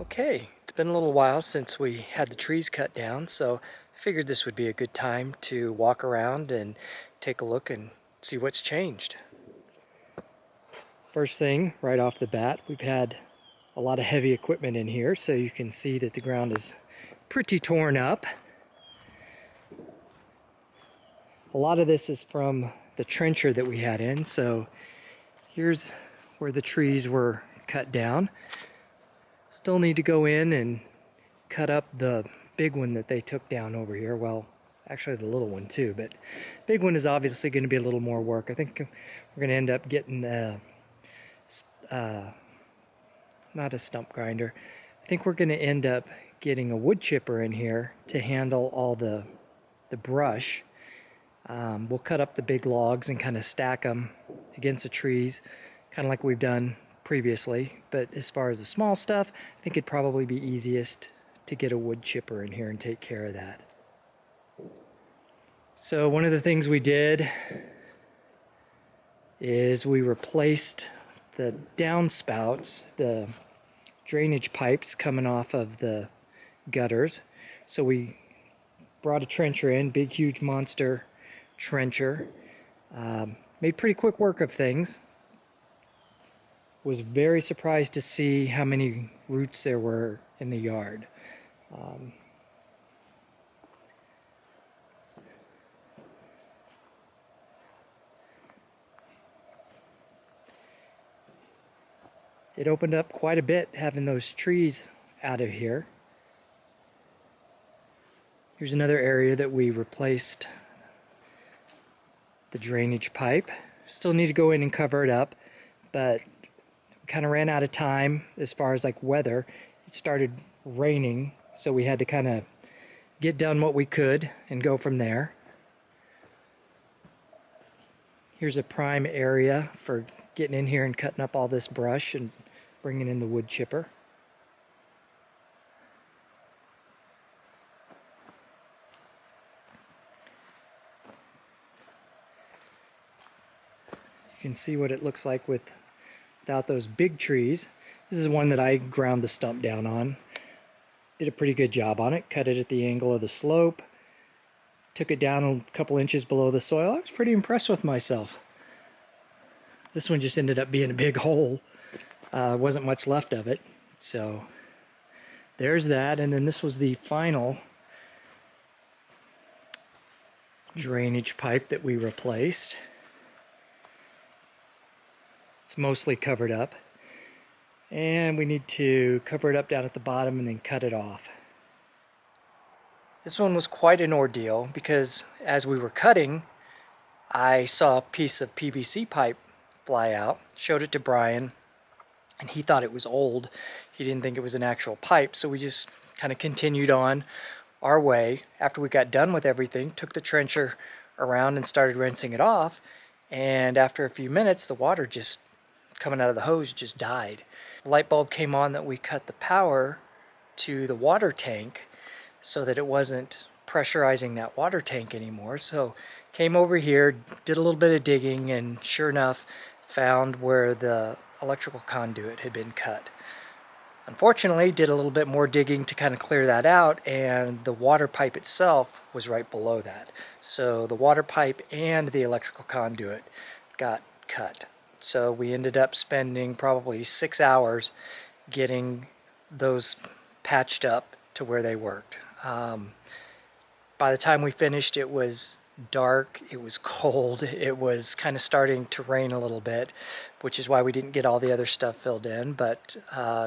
Okay, it's been a little while since we had the trees cut down, so I figured this would be a good time to walk around and take a look and see what's changed. First thing, right off the bat, we've had a lot of heavy equipment in here, so you can see that the ground is pretty torn up. A lot of this is from the trencher that we had in, so here's where the trees were cut down. Still need to go in and cut up the big one that they took down over here. Well, actually the little one too, but big one is obviously going to be a little more work. I think we're going to end up getting not a stump grinder. I think we're going to end up getting a wood chipper in here to handle all the brush. We'll cut up the big logs and kind of stack them against the trees, kind of like we've done previously. But as far as the small stuff, I think it'd probably be easiest to get a wood chipper in here and take care of that. So one of the things we did is we replaced the downspouts, the drainage pipes coming off of the gutters. So we brought a trencher in, big huge monster trencher. Made pretty quick work of things. Was very surprised to see how many roots there were in the yard. It opened up quite a bit having those trees out of here. Here's another area that we replaced the drainage pipe. Still need to go in and cover it up, but we kind of ran out of time as far as like weather. It started raining, so we had to kind of get done what we could and go from there. Here's a prime area for getting in here and cutting up all this brush and bringing in the wood chipper. You can see what it looks like without those big trees. This is one that I ground the stump down on. Did a pretty good job on it. Cut it at the angle of the slope. Took it down a couple inches below the soil. I was pretty impressed with myself. This one just ended up being a big hole. Wasn't much left of it. So there's that. And then this was the final drainage pipe that we replaced. It's mostly covered up. And we need to cover it up down at the bottom and then cut it off. This one was quite an ordeal because as we were cutting, I saw a piece of PVC pipe fly out, showed it to Brian, and he thought it was old. He didn't think it was an actual pipe, so we just kind of continued on our way. After we got done with everything, took the trencher around and started rinsing it off, and after a few minutes, the water just coming out of the hose just died. The light bulb came on that we cut the power to the water tank so that it wasn't pressurizing that water tank anymore. So came over here, did a little bit of digging, and sure enough found where the electrical conduit had been cut. Unfortunately, did a little bit more digging to kind of clear that out, and the water pipe itself was right below that. So the water pipe and the electrical conduit got cut. So we ended up spending probably 6 hours getting those patched up to where they worked. By the time we finished, it was dark, it was cold, it was kind of starting to rain a little bit, which is why we didn't get all the other stuff filled in, but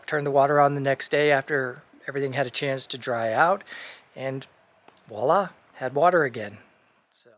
turned the water on the next day after everything had a chance to dry out, and voila, had water again. So.